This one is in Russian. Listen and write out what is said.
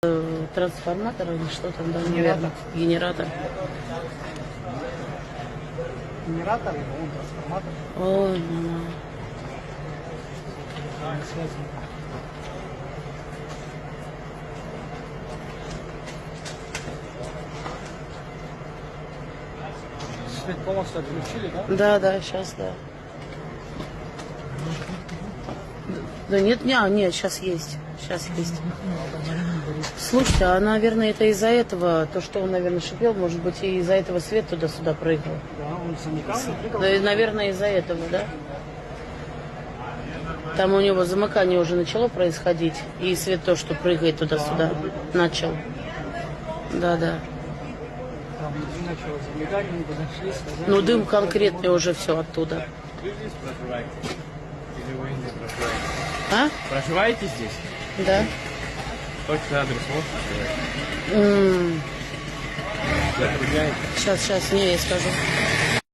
Трансформатор или что там, да, неверно. Генератор. Генератор или он трансформатор? Ой, мама. Свет полностью отключили, да? Да, да, сейчас, да. Да нет, нет, сейчас есть. Сейчас есть. Слушайте, а, наверное, это из-за этого, то, что он, наверное, шипел, может быть, и из-за этого свет туда-сюда прыгал. Да, он замыкал, прыгал. Да, и, наверное, из-за этого, да? Там у него замыкание уже начало происходить, и свет то, что прыгает туда-сюда, начал. Да, да. Там начало замыкать, мы подошли, сказали. Ну, дым конкретный уже все оттуда. Вы здесь проживаете? Или вы не проживаете? А? Проживаете здесь? Да. Точный адрес можете сказать? Затрудняете? Сейчас, не, я скажу.